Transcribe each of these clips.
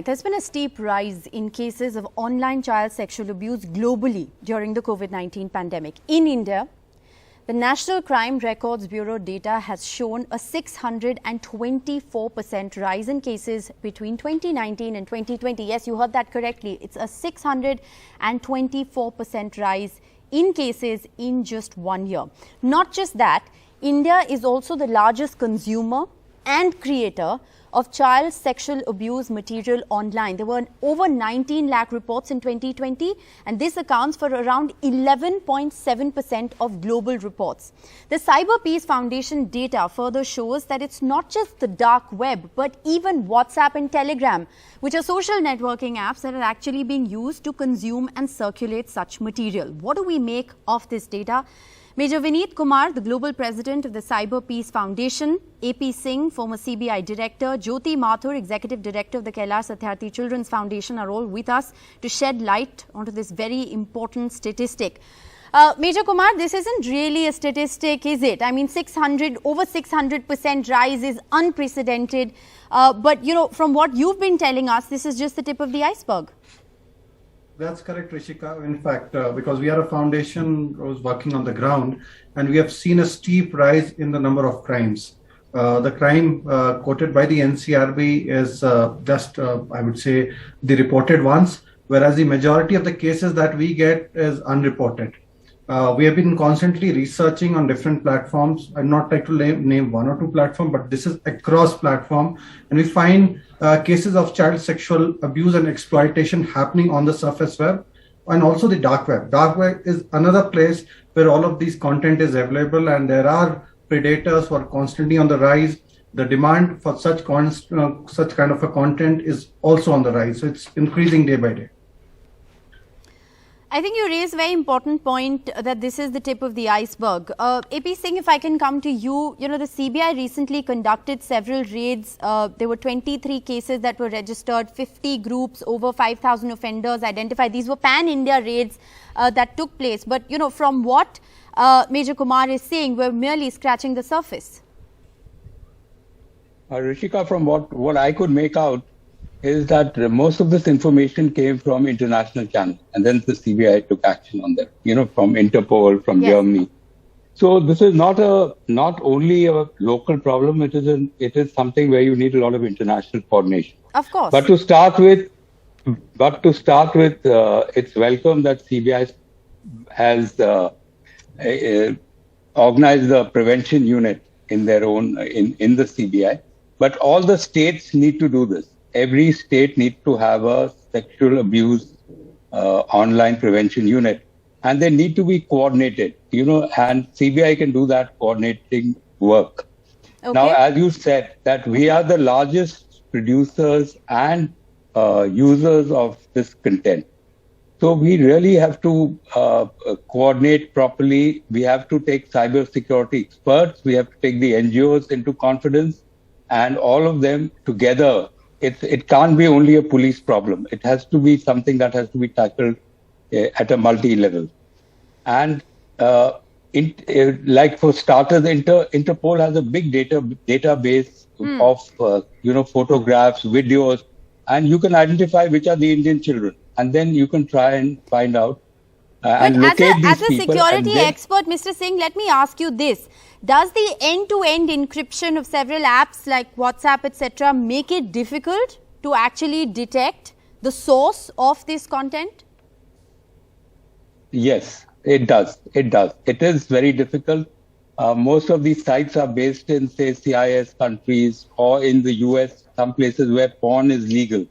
there's been a steep rise in cases of online child sexual abuse globally during the COVID-19 pandemic. In India, the National Crime Records Bureau data has shown a 624% rise in cases between 2019 and 2020. Yes, you heard that correctly. It's a 624% rise in cases in just 1 year. Not just that, India is also the largest consumer and creator of child sexual abuse material online. There were over 19 lakh reports in 2020, and this accounts for around 11.7% of global reports. The Cyber Peace Foundation data further shows that it's not just the dark web, but even WhatsApp and Telegram, which are social networking apps that are actually being used to consume and circulate such material. What do we make of this data? Major Vineet Kumar, the Global President of the Cyber Peace Foundation, AP Singh, former CBI Director, Jyoti Mathur, Executive Director of the Kailash Satyarthi Children's Foundation are all with us to shed light onto this very important statistic. Major Kumar, this isn't really a statistic, is it? I mean, over 600% rise is unprecedented. But, you know, from what you've been telling us, this is just the tip of the iceberg. That's correct, Rishika. In fact, because we are a foundation who's working on the ground, and we have seen a steep rise in the number of crimes. The crime quoted by the NCRB is just, I would say, the reported ones, whereas the majority of the cases that we get is unreported. We have been constantly researching on different platforms. I'd not like to name one or two platforms, but this is across platform, and we find cases of child sexual abuse and exploitation happening on the surface web and also the dark web. Dark web is another place where all of these content is available, and there are predators who are constantly on the rise. The demand for such kind of a content is also on the rise. So it's increasing day by day. I think you raise a very important point that this is the tip of the iceberg. AP Singh, if I can come to you, you know, the CBI recently conducted several raids. There were 23 cases that were registered, 50 groups, over 5,000 offenders identified. These were pan-India raids that took place. But, you know, from what Major Kumar is saying, we're merely scratching the surface. Rishika, from what I could make out, is that most of this information came from international channels, and then the CBI took action on them, you know, from Interpol, from Germany. So this is not only a local problem, it is something where you need a lot of international coordination. Of course. But to start with, it's welcome that CBI has organized the prevention unit in their own, in the CBI. But all the states need to do this. Every state needs to have a sexual abuse online prevention unit, and they need to be coordinated, you know, and CBI can do that coordinating work. Okay. Now, as you said, that we are the largest producers and users of this content. So we really have to coordinate properly. We have to take cybersecurity experts. We have to take the NGOs into confidence, and all of them together. It can't be only a police problem. It has to be something that has to be tackled at a multi-level. And like for starters, Interpol has a big database of photographs, videos, and you can identify which are the Indian children, and then you can try and find out and locate these people. As a security expert, Mr. Singh, let me ask you this. Does the end-to-end encryption of several apps like WhatsApp, etc., make it difficult to actually detect the source of this content? Yes, it does. It does. It is very difficult. Most of these sites are based in, say, CIS countries or in the US, some places where porn is legal.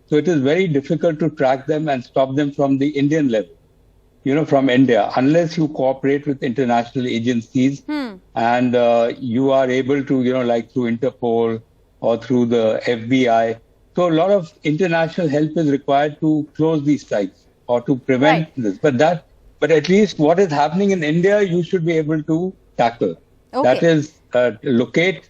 So it is very difficult to track them and stop them from the Indian level. You know, from India, unless you cooperate with international agencies and you are able to, you know, like through Interpol or through the FBI. So a lot of international help is required to close these sites or to prevent this. But at least what is happening in India, you should be able to tackle. Okay. That is, locate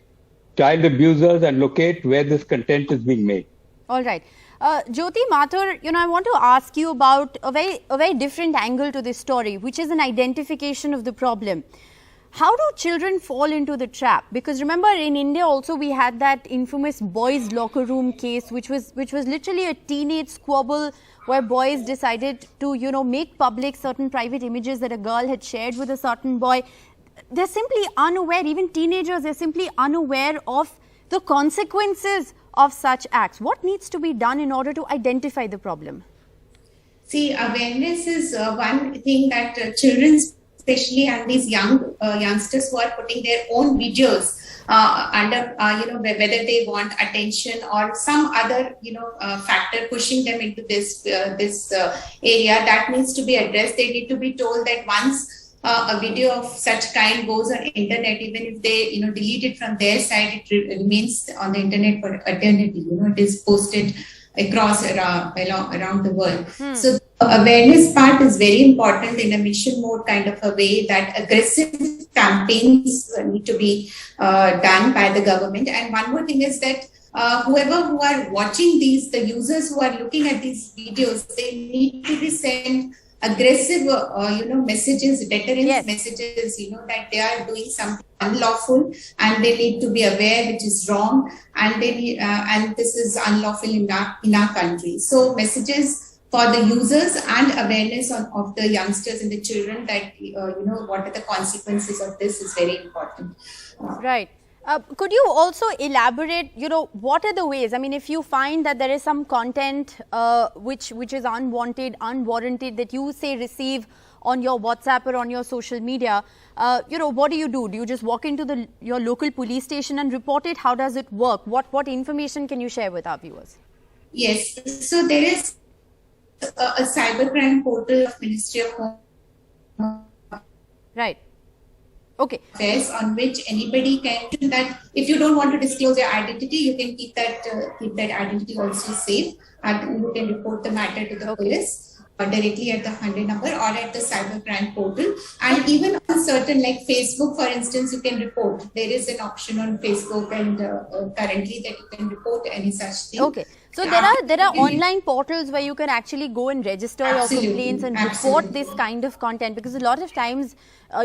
child abusers and locate where this content is being made. All right. Jyoti Mathur, you know, I want to ask you about a very different angle to this story, which is an identification of the problem. How do children fall into the trap? Because remember, in India also we had that infamous boys' locker room case, which was literally a teenage squabble where boys decided to, you know, make public certain private images that a girl had shared with a certain boy. They're simply unaware, even teenagers, they're simply unaware of the consequences of such acts. What needs to be done in order to identify the problem? See, awareness is one thing that children, especially, and these youngsters who are putting their own videos under, whether they want attention or some other, factor pushing them into this area, that needs to be addressed. They need to be told that once a video of such kind goes on internet, even if they, delete it from their side, it remains on the internet for eternity. It is posted across around the world. So the awareness part is very important in a mission mode kind of a way, that aggressive campaigns need to be done by the government. And one more thing is that whoever who are watching these, the users who are looking at these videos, they need to be sent aggressive, messages, deterrence messages, that they are doing something unlawful and they need to be aware which is wrong, and they need, and this is unlawful in our country. So messages for the users and awareness of the youngsters and the children that, what are the consequences of this is very important. Right. Could you also elaborate, what are the ways? I mean, if you find that there is some content which is unwanted, unwarranted, that you say receive on your WhatsApp or on your social media, what do you do? Do you just walk into your local police station and report it? How does it work? What information can you share with our viewers? Yes. So there is a cybercrime portal of Ministry of Home. Right. Okay. On which anybody can do that. If you don't want to disclose your identity, you can keep that identity also safe, and you can report the matter to the police directly at the 100 number or at the cybercrime portal. And even on certain, like Facebook, for instance, you can report. There is an option on Facebook and currently that you can report any such thing. Okay. So there are online portals where you can actually go and register your complaints and report this kind of content, because a lot of times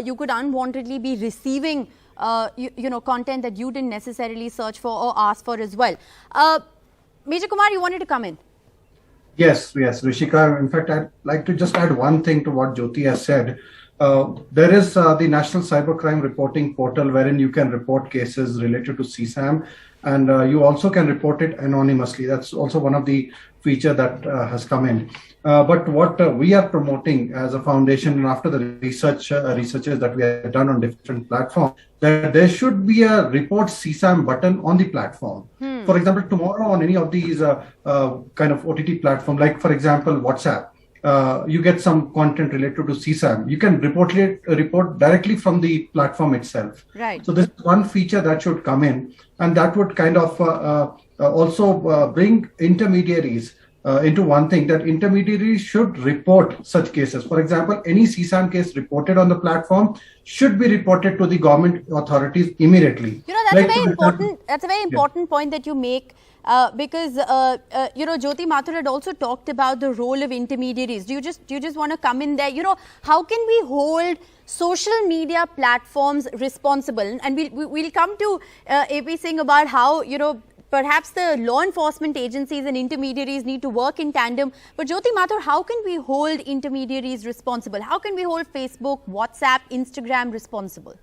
you could unwantedly be receiving content that you didn't necessarily search for or ask for as well. Major Kumar, you wanted to come in? Yes, Rishika. In fact, I'd like to just add one thing to what Jyoti has said. There is the National Cybercrime Reporting Portal, wherein you can report cases related to CSAM, and you also can report it anonymously. That's also one of the feature that has come in. But what we are promoting as a foundation, and after the researches that we have done on different platforms, that there should be a report CSAM button on the platform. For example, tomorrow on any of these kind of OTT platform, like for example WhatsApp, you get some content related to CSAM, you can report directly from the platform itself. Right. So this is one feature that should come in, and that would kind of also bring intermediaries into one thing, that intermediaries should report such cases. For example, any CSAM case reported on the platform should be reported to the government authorities immediately. That's a very important point that you make. Because Jyoti Mathur had also talked about the role of intermediaries. Do you just want to come in there? How can we hold social media platforms responsible? And we'll come to AP Singh about how perhaps the law enforcement agencies and intermediaries need to work in tandem. But Jyoti Mathur, how can we hold intermediaries responsible? How can we hold Facebook, WhatsApp, Instagram responsible?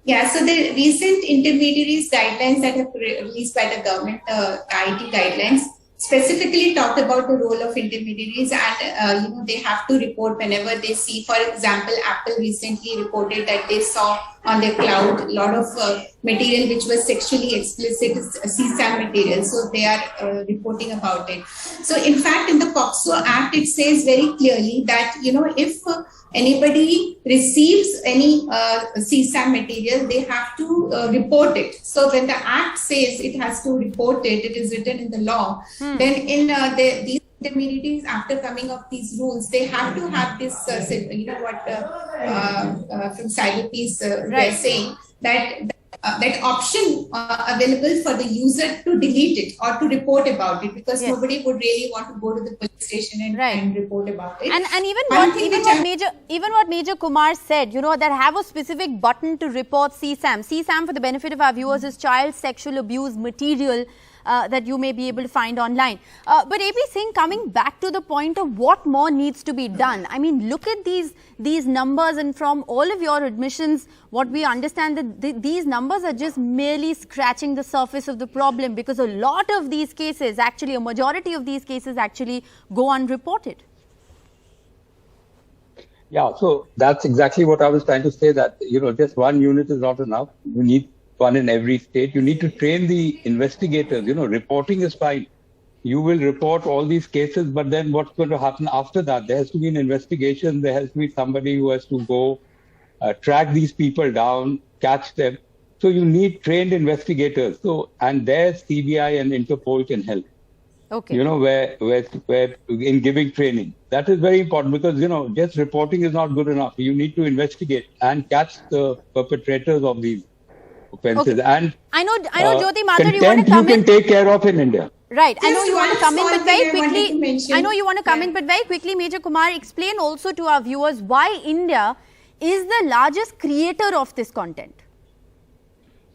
Yeah, so the recent intermediaries guidelines that have released by the government, IT guidelines, specifically talked about the role of intermediaries, and they have to report whenever they see. For example, Apple recently reported that they saw on their cloud a lot of material which was sexually explicit, CSAM material. So they are reporting about it. So in fact, in the POCSO Act, it says very clearly that if anybody receives any CSAM material, they have to report it. So when the Act says it has to report it, it is written in the law. Then in these intermediaries, after coming of these rules, they have to have this, from CyberPeace, they're saying that that option available for the user to delete it or to report about it, because Yes. nobody would really want to go to the police station Right. and report about it. And even what Major Kumar said, that have a specific button to report CSAM. CSAM, for the benefit of our viewers, is child sexual abuse material that you may be able to find online. But AP Singh, coming back to the point of what more needs to be done. I mean, look at these numbers, and from all of your admissions, what we understand that these numbers are just merely scratching the surface of the problem, because a lot of these cases, actually a majority of these cases actually go unreported. Yeah, so that's exactly what I was trying to say, that, just one unit is not enough. You need one in every state. You need to train the investigators. Reporting is fine. You will report all these cases, but then what's going to happen after that? There has to be an investigation. There has to be somebody who has to go track these people down, catch them. So you need trained investigators. So, and there CBI and Interpol can help. Okay. Where in giving training. That is very important, because, just reporting is not good enough. You need to investigate and catch the perpetrators of these offences. Okay. And I know, Jyoti Mathur, you want to contempt come you can in. take care of in India. Right. I know Just you want to one come in, small but very thing I wanted to quickly. mention. I know you want to come Yeah. in, but very quickly, Major Kumar, explain also to our viewers why India is the largest creator of this content.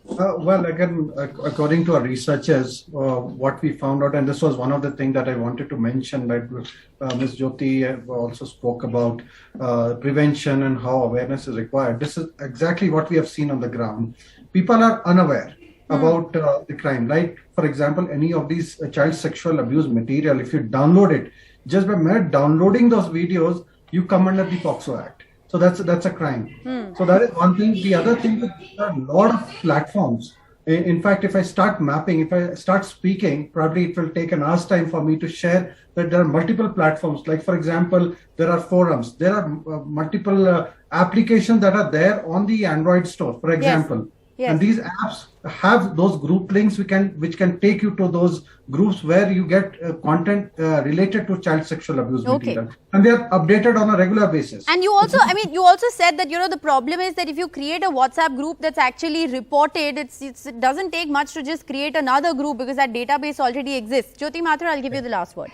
Well, again, according to our researchers, what we found out, and this was one of the things that I wanted to mention, that Ms. Jyoti also spoke about prevention and how awareness is required. This is exactly what we have seen on the ground. People are unaware about the crime. Like, for example, any of these child sexual abuse material, if you download it, just by mere downloading those videos, you come under the POCSO Act. So that's a crime. So that is one thing. The other thing is there are a lot of platforms. In fact, if I start mapping, if I start speaking, probably it will take an hour's time for me to share that there are multiple platforms. Like, for example, there are forums. There are multiple applications that are there on the Android store, for example. Yes. And these apps have those group links which can take you to those groups where you get content related to child sexual abuse material. And they are updated on a regular basis. And you also, you also said that, the problem is that if you create a WhatsApp group that's actually reported, it doesn't take much to just create another group, because that database already exists. Jyoti Mathur, I'll give you the last word.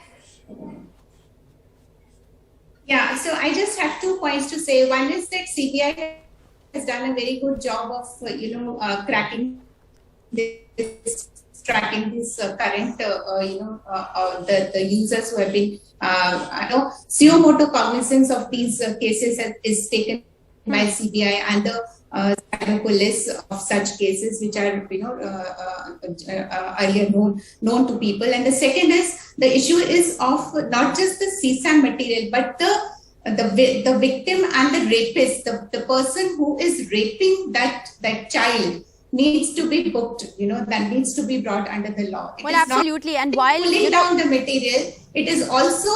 Yeah, so I just have 2 points to say. One is that CBI has done a very good job of, tracking this current, the users who have been, suo motu cognizance of these cases is taken by CBI and the police of such cases, which are, earlier known to people. And the second is, the issue is of not just the CSAM material, but the victim and the rapist, the person who is raping that child needs to be booked, that needs to be brought under the law. Well, absolutely. And while pulling down the material, it is also,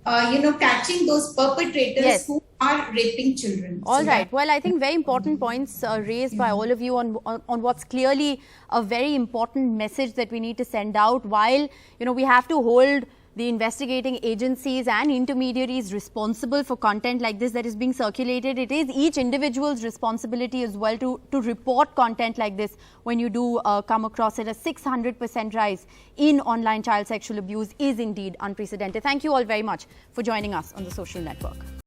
catching those perpetrators who are raping children. All right. Well, I think very important points raised by all of you on what's clearly a very important message that we need to send out. While, we have to hold the investigating agencies and intermediaries responsible for content like this that is being circulated, it is each individual's responsibility as well to report content like this when you do come across it. A 600% rise in online child sexual abuse is indeed unprecedented. Thank you all very much for joining us on The Social Network.